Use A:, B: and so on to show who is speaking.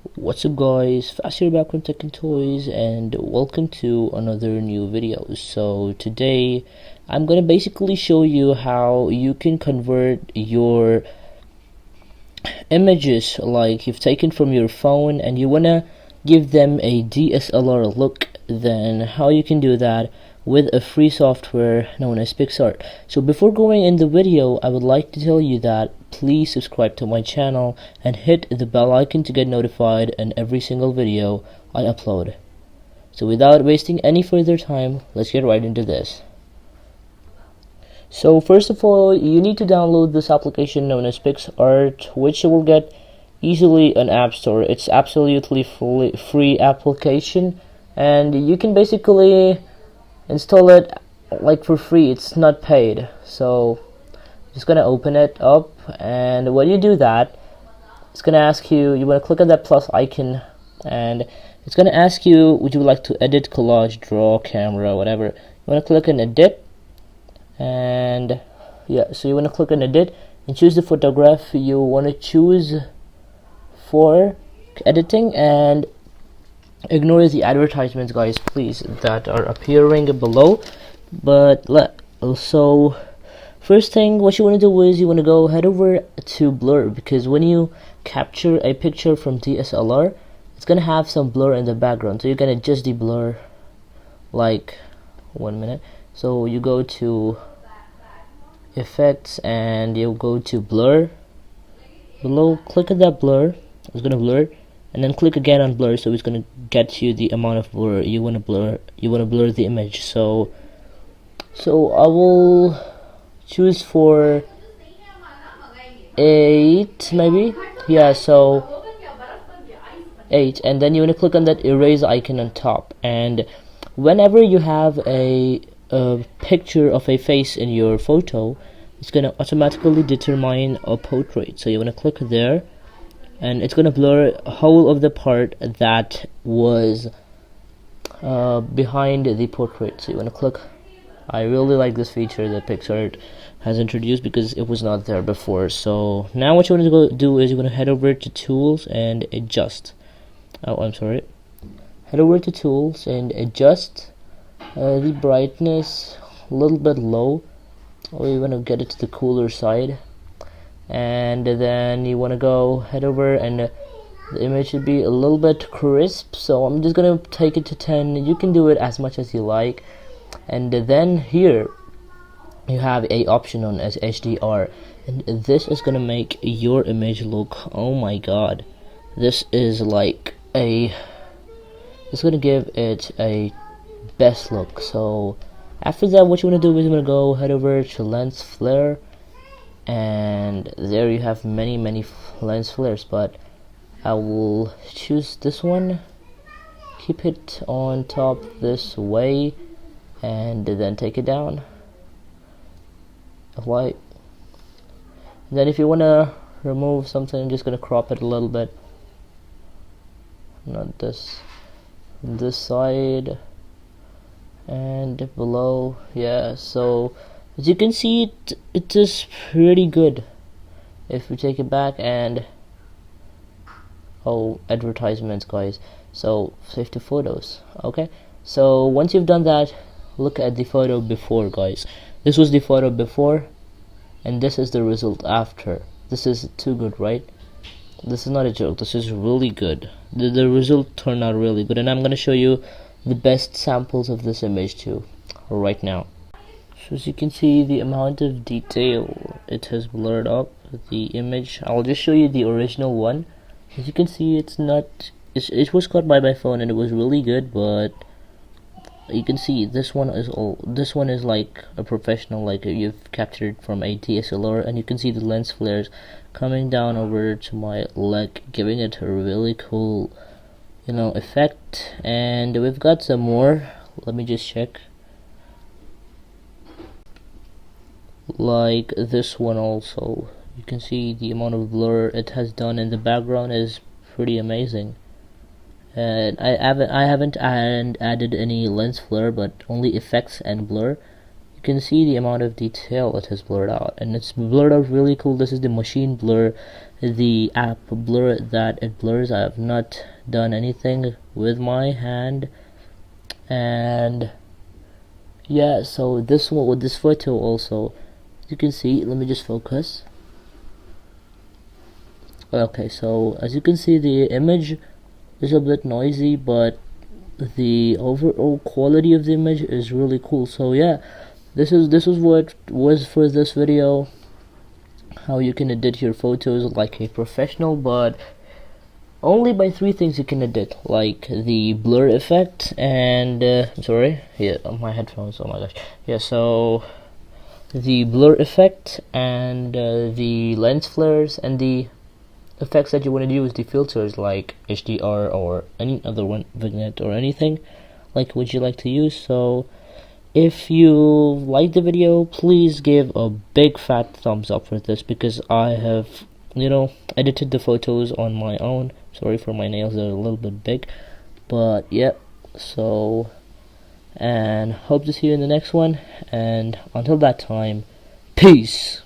A: What's up guys, Fast here back from Tech and Toys, and welcome to another new video. So today I'm gonna basically show you how you can convert your images like you've taken from your phone and you wanna give them a DSLR look, then how you can do that with a free software known as PixArt. So before going in the video, I would like to tell you that please subscribe to my channel and hit the bell icon to get notified in every single video I upload. So without wasting any further time, let's get right into this. So first of all, you need to download this application known as PixArt, which you will get easily on App Store. It's absolutely free application, and you can basically install it like for free. It's not paid. So just gonna open it up, and when you do that, it's gonna ask you want to click on that plus icon, and it's gonna ask you, would you like to edit, collage, draw, camera, whatever. You want to click on edit, and yeah, so you want to click on edit and choose the photograph you want to choose for editing, and ignore the advertisements, guys, please, that are appearing below. But so first thing, what you want to do is you want to go head over to blur, because when you capture a picture from DSLR, it's gonna have some blur in the background, so you're gonna adjust the blur. Like 1 minute. So you go to effects and you go to blur. Below, click on that blur. It's gonna blur, and then click again on blur, so it's gonna get you the amount of blur you want to blur. You want to blur the image. So I will choose for 8 maybe. Yeah, so 8, and then you want to click on that erase icon on top, and whenever you have a picture of a face in your photo, it's gonna automatically determine a portrait. So you want to click there, and it's gonna blur whole of the part that was behind the portrait. So you want to click. I really like this feature that PixArt has introduced because it was not there before. So now what you want to go do is you're going to head over to tools and adjust. Head over to tools and adjust the brightness a little bit low, or you want to get it to the cooler side, and then you want to go head over, and the image should be a little bit crisp, so I'm just gonna take it to 10. You can do it as much as you like. And then here you have a option on as HDR, and this is gonna make your image look, oh my god, this is like it's gonna give it a best look. So after that, what you want to do is you want to go head over to lens flare, and there you have many lens flares, but I will choose this one. Keep it on top this way, and then take it down. Apply. Then if you want to remove something, I'm just gonna crop it a little bit. Not this side and below. Yeah, so as you can see, it is pretty good. If we take it back, and advertisements, guys, so save to photos. Okay, so once you've done that, look at the photo before, guys. This was the photo before, and this is the result after. This is too good, right? This is not a joke, this is really good. The result turned out really good, and I'm gonna show you the best samples of this image too right now. So as you can see, the amount of detail it has blurred up the image. I'll just show you the original one. As you can see, it was caught by my phone and it was really good, but you can see this one is like a professional, like you've captured from a DSLR, and you can see the lens flares coming down over to my leg, giving it a really cool, effect. And we've got some more. Let me just check. Like this one also, you can see the amount of blur it has done in the background is pretty amazing. And I haven't added any lens flare, but only effects and blur. you can see the amount of detail it has blurred out, and it's blurred out really cool. This is the machine blur, the app blur that it blurs. I have not done anything with my hand. And yeah, so this one with this photo also, you can see, let me just focus. Okay, so as you can see, the image is a bit noisy, but the overall quality of the image is really cool. So yeah, this is what was for this video, how you can edit your photos like a professional, but only by 3 things you can edit, like the blur effect and sorry, yeah, my headphones, oh my gosh, yeah, so the blur effect and the lens flares, and the effects that you want to use, the filters like HDR or any other one, vignette or anything like what you like to use. So if you like the video, please give a big fat thumbs up for this, because I have, edited the photos on my own. Sorry for my nails, they're a little bit big, but yeah. So, and hope to see you in the next one, and until that time, peace.